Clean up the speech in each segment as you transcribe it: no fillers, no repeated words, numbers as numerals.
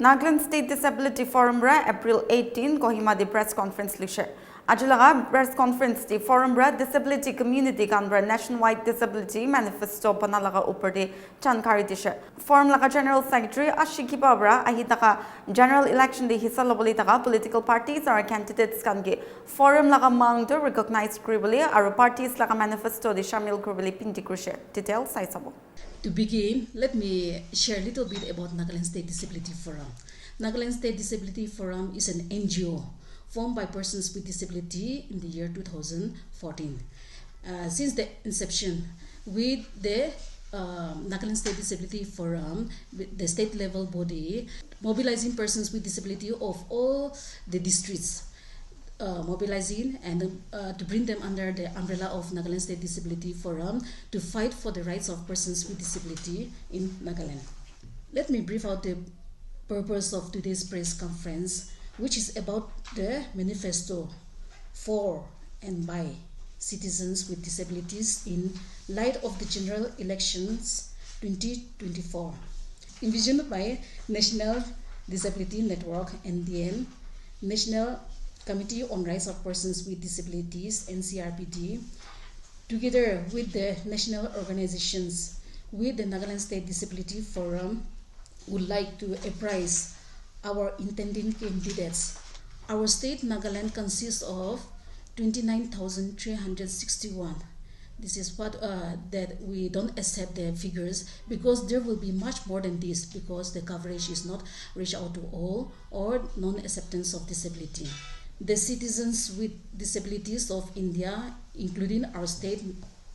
Nagaland State Disability Forum ra April 18 Kohima di press conference lishe. Ajulaga press conference di forum ra disability community kanbra nationwide disability manifesto panalaga uperde chankari dishe. Forum laga general secretary Ashiki Babra ahitaka general election di hisaloboli taka political parties or candidates kange forum laga mangdo recognized kribali aru parties laga manifesto di shamil kribali pinti krushe. Details saisabo. To begin, let me share a little bit about Nagaland State Disability Forum. Nagaland State Disability Forum is an NGO formed by persons with disability in the year 2014. Since the inception, with the Nagaland State Disability Forum, the state level body, mobilizing persons with disability of all the districts, mobilizing and to bring them under the umbrella of Nagaland State Disability Forum to fight for the rights of persons with disability in Nagaland. Let me brief out the purpose of today's press conference, which is about the manifesto for and by citizens with disabilities in light of the general elections 2024, envisioned by National Disability Network (NDN), National Committee on Rights of Persons with Disabilities (NCRPD), together with the national organizations. With the Nagaland State Disability Forum, would like to apprise our intending candidates. Our state Nagaland consists of 29,361. This is what that we don't accept the figures because there will be much more than this because the coverage is not reach out to all or non-acceptance of disability. The citizens with disabilities of India, including our state,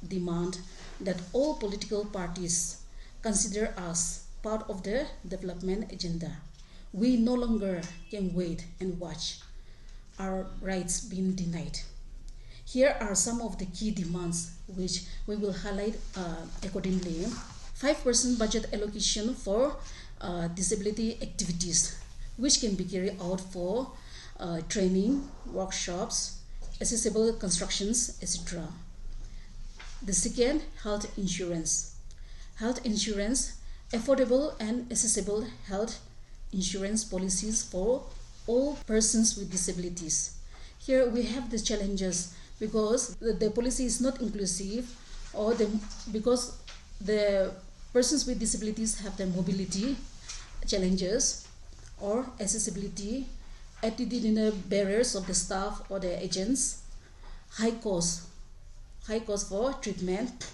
demand that all political parties consider us part of the development agenda. We no longer can wait and watch our rights being denied. Here are some of the key demands which we will highlight accordingly. 5% budget allocation for disability activities, which can be carried out for training, workshops, accessible constructions, etc. The second, health insurance. Health insurance, affordable and accessible health insurance policies for all persons with disabilities. Here we have the challenges because the policy is not inclusive or because the persons with disabilities have the mobility challenges or accessibility, attitudinal barriers of the staff or the agents, high cost for treatment,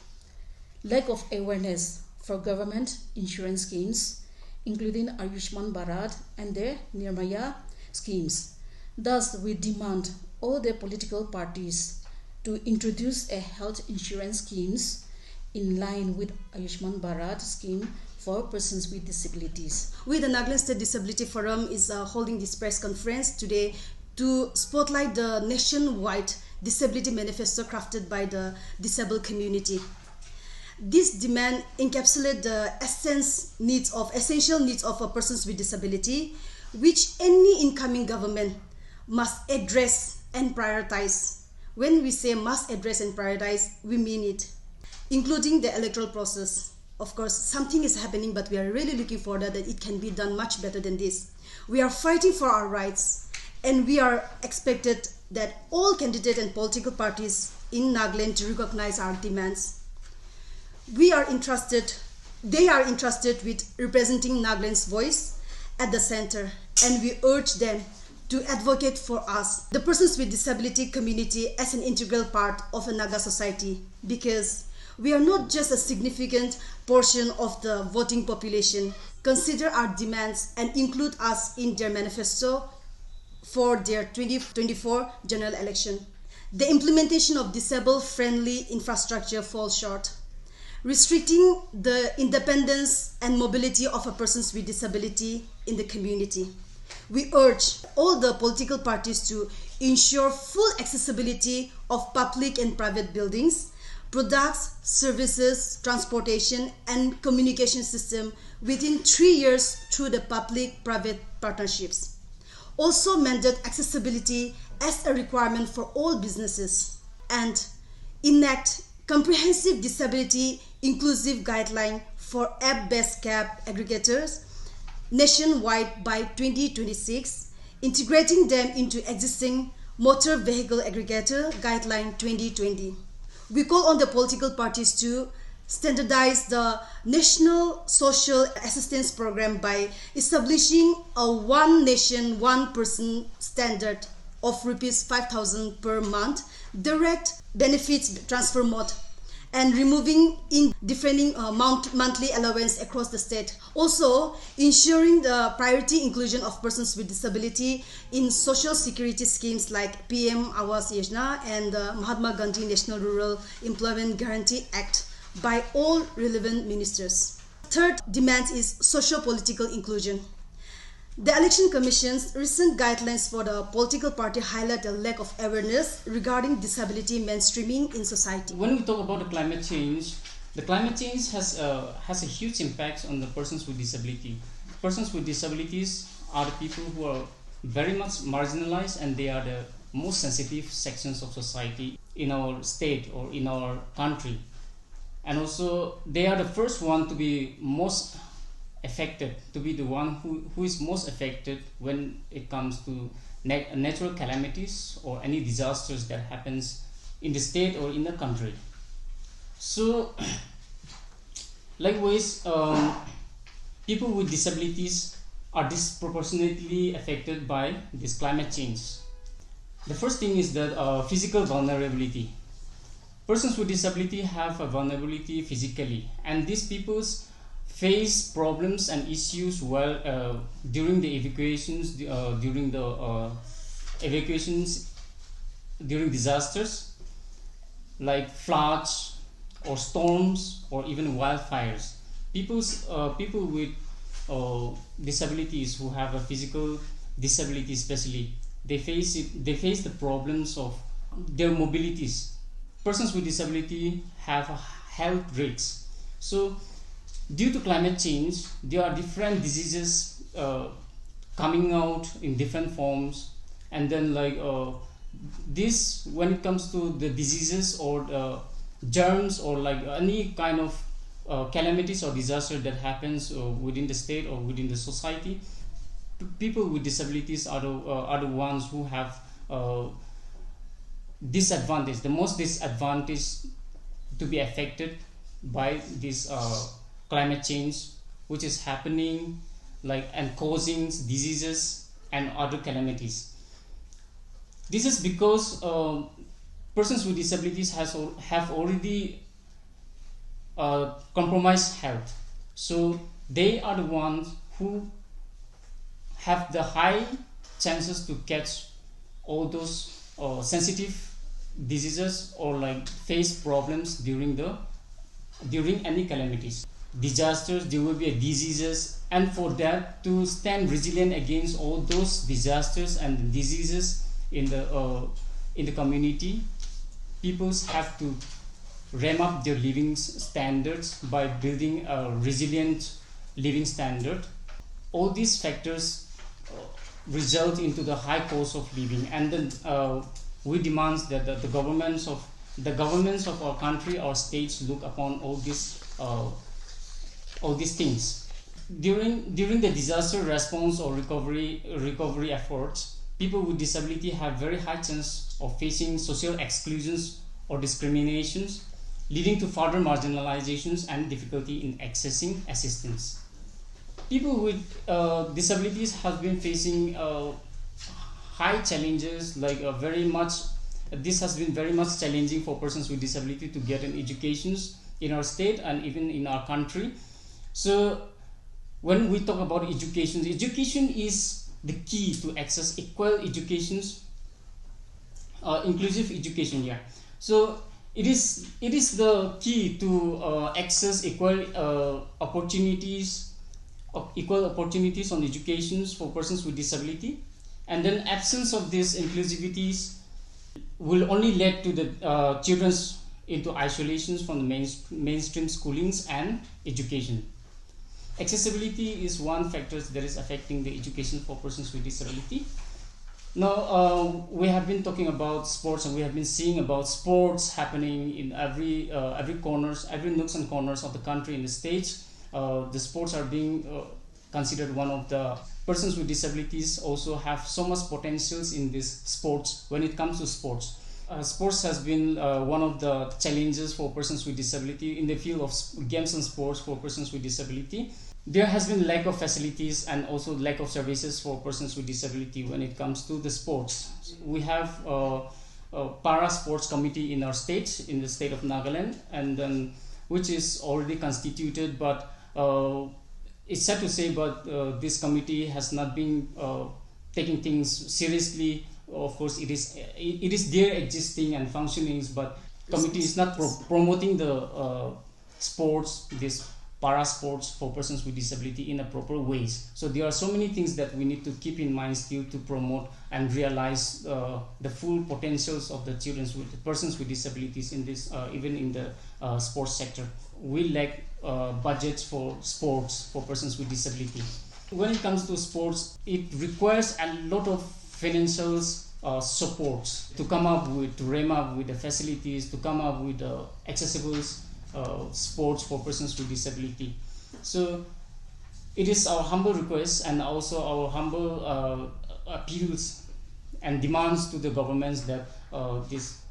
lack of awareness for government insurance schemes, including Ayushman Bharat and the Nirmaya schemes. Thus, we demand all the political parties to introduce a health insurance schemes in line with Ayushman Bharat scheme for persons with disabilities. We, the Nagaland State Disability Forum, is holding this press conference today to spotlight the nationwide disability manifesto crafted by the disabled community. This demand encapsulates the essential needs of persons with disability, which any incoming government must address and prioritize. When we say must address and prioritize, we mean it, including the electoral process. Of course, something is happening, but we are really looking forward that it can be done much better than this. We are fighting for our rights, and we are expected that all candidates and political parties in Nagaland to recognize our demands. They are entrusted with representing Nagaland's voice at the center, and we urge them to advocate for us, the persons with disability community, as an integral part of a Naga society, because we are not just a significant portion of the voting population. Consider our demands and include us in their manifesto for their 2024 general election. The implementation of disabled-friendly infrastructure falls short, restricting the independence and mobility of a persons with disability in the community. We urge all the political parties to ensure full accessibility of public and private buildings, products, services, transportation, and communication system within 3 years through the public-private partnerships. Also mandate accessibility as a requirement for all businesses and enact comprehensive disability inclusive guideline for app-based cab aggregators nationwide by 2026, integrating them into existing Motor Vehicle Aggregator Guideline 2020. We call on the political parties to standardize the National Social Assistance Program by establishing a one nation, one person standard of rupees 5,000 per month, direct benefits transfer mode, and removing indifferent monthly allowance across the state. Also, ensuring the priority inclusion of persons with disability in social security schemes like PM Awas Yojana and the Mahatma Gandhi National Rural Employment Guarantee Act by all relevant ministers. Third demand is socio-political inclusion. The Election Commission's recent guidelines for the political party highlight a lack of awareness regarding disability mainstreaming in society. When we talk about the climate change has a huge impact on the persons with disability. Persons with disabilities are the people who are very much marginalized, and they are the most sensitive sections of society in our state or in our country. And also, they are the first one to be most affected, to be the one who is most affected when it comes to natural calamities or any disasters that happens in the state or in the country. So likewise, people with disabilities are disproportionately affected by this climate change. The first thing is that physical vulnerability. Persons with disability have a vulnerability physically, and these peoples face problems and issues while during the evacuations, during disasters like floods or storms or even wildfires. People with disabilities who have a physical disability, especially, they face the problems of their mobilities. Persons with disability have health risks. So due to climate change, there are different diseases coming out in different forms, and then this, when it comes to the diseases or germs or like any kind of calamities or disaster that happens within the state or within the society, people with disabilities are the ones who have the most disadvantaged to be affected by this climate change, which is happening and causing diseases and other calamities. This is because persons with disabilities have already compromised health, so they are the ones who have the high chances to catch all those sensitive diseases or face problems during any calamities, disasters. There will be diseases, and for that to stand resilient against all those disasters and diseases in the community, peoples have to ramp up their living standards by building a resilient living standard. All these factors result into the high cost of living, and then we demand that the governments of our country, our states, look upon all these things. During the disaster response or recovery efforts, people with disability have very high chance of facing social exclusions or discriminations, leading to further marginalizations and difficulty in accessing assistance. People with disabilities have been facing high challenges, this has been very much challenging for persons with disability to get an education in our state and even in our country. So when we talk about education is the key to access equal educations, inclusive education. Yeah, so it is the key to access equal opportunities on educations for persons with disability. And then absence of these inclusivities will only lead to the children into isolations from the mainstream schoolings and education. Accessibility is one factor that is affecting the education for persons with disability. Now we have been talking about sports, and we have been seeing about sports happening in every nooks and corners of the country in the states. The sports are being considered one of the persons with disabilities also have so much potentials in this sports. When it comes to sports, sports has been one of the challenges for persons with disability in the field of games and sports for persons with disability. There has been lack of facilities and also lack of services for persons with disability when it comes to the sports. We have a para sports committee in our state, in the state of Nagaland, and then which is already constituted, but it's sad to say, but this committee has not been taking things seriously. Of course, it is there existing and functioning, but committee is not promoting the sports, this para sports for persons with disability in a proper ways. So there are so many things that we need to keep in mind still to promote and realize the full potentials of the children with persons with disabilities in this even in the sports sector. We lack budgets for sports for persons with disability. When it comes to sports, it requires a lot of financial supports to come up with, to ramp up with the facilities, to come up with accessible sports for persons with disability. So it is our humble request and also our humble appeals and demands to the governments that these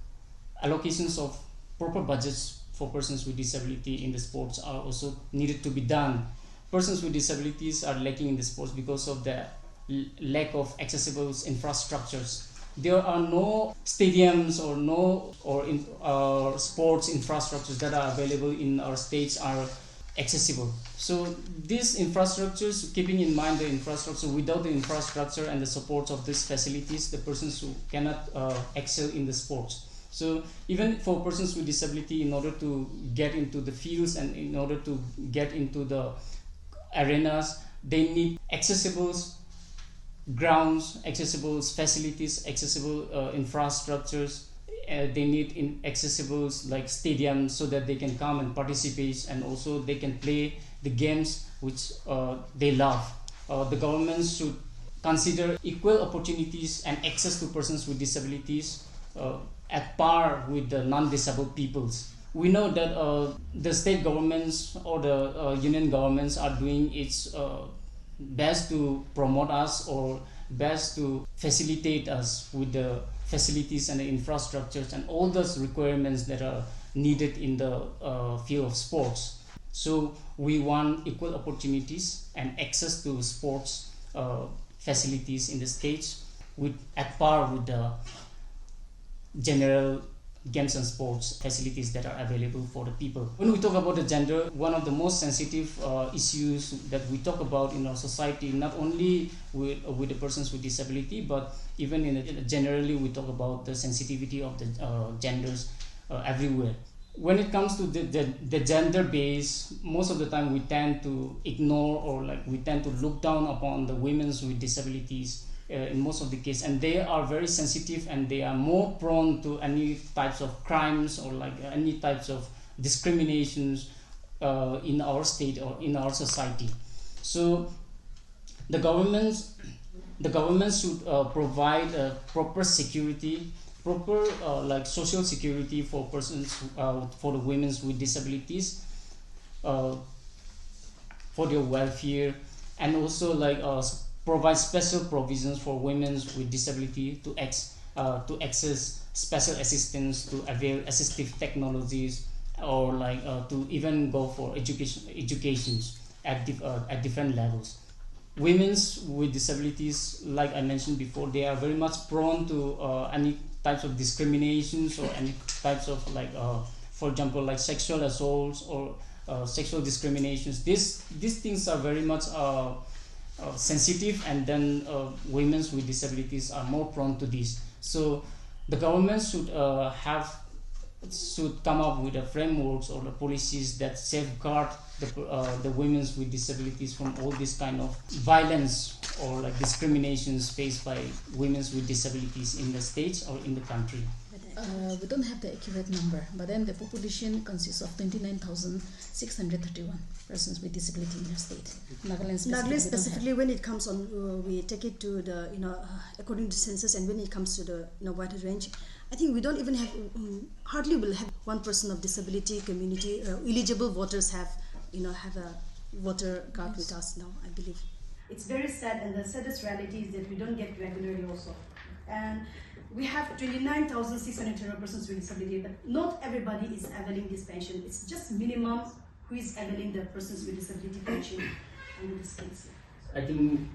allocations of proper budgets for persons with disability in the sports are also needed to be done. Persons with disabilities are lacking in the sports because of the lack of accessible infrastructures. There are no stadiums or sports infrastructures that are available in our states are accessible. So these infrastructures, keeping in mind the infrastructure, without the infrastructure and the support of these facilities, the persons who cannot excel in the sports. So even for persons with disability, in order to get into the fields and in order to get into the arenas, they need accessible grounds, accessible facilities, accessible infrastructures. They need accessible like stadiums so that they can come and participate, and also they can play the games which they love. The government should consider equal opportunities and access to persons with disabilities at par with the non-disabled peoples. We know that the state governments or the union governments are doing its best to promote us or best to facilitate us with the facilities and the infrastructures and all those requirements that are needed in the field of sports. So we want equal opportunities and access to sports facilities in the states at par with the general games and sports facilities that are available for the people. When we talk about the gender, one of the most sensitive issues that we talk about in our society, not only with the persons with disability, but even generally we talk about the sensitivity of the genders everywhere. When it comes to the gender base, most of the time we tend to ignore or we tend to look down upon the women with disabilities in most of the cases, and they are very sensitive and they are more prone to any types of crimes or any types of discriminations in our state or in our society. So the governments should provide proper security, proper social security for persons for the women with disabilities, for their welfare, and also provide special provisions for women with disability to access special assistance, to avail assistive technologies, or to even go for educations at different levels. Women with disabilities, like I mentioned before, they are very much prone to any types of discriminations or any types of for example, sexual assaults or sexual discriminations. These things are very much sensitive, and then women with disabilities are more prone to this. So the government should come up with the frameworks or the policies that safeguard the women with disabilities from all this kind of violence or discriminations faced by women with disabilities in the states or in the country. We don't have the accurate number, but then the population consists of 29,631 persons with disability in the state. Nagaland specifically, when it comes on, we take it to the according to census, and when it comes to the wider range, I think we don't even have hardly will have one person of disability community eligible voters have a voter card with us now, I believe. It's very sad, and the saddest reality is that we don't get regularly also. And we have 29,600 persons with disability, but not everybody is availing this pension. It's just minimum who is availing the persons with disability pension under this case. I think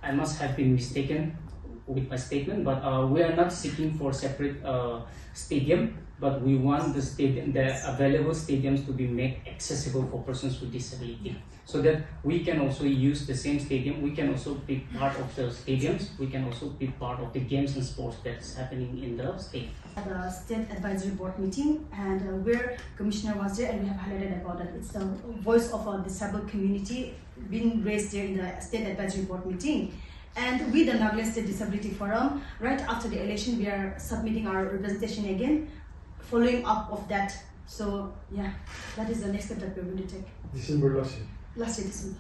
I must have been mistaken with my statement, but we are not seeking for separate stadium, but we want the available stadiums to be made accessible for persons with disability, so that we can also use the same stadium. We can also be part of the stadiums. We can also be part of the games and sports that's happening in the state. The State Advisory Board meeting, and where Commissioner was there, and we have highlighted about it. It's the voice of a disabled community being raised there in the State Advisory Board meeting. And with the Nagaland State Disability Forum, right after the election, we are submitting our representation again, following up of that. So yeah, that is the next step that we're going to take. December last year. Last year, December.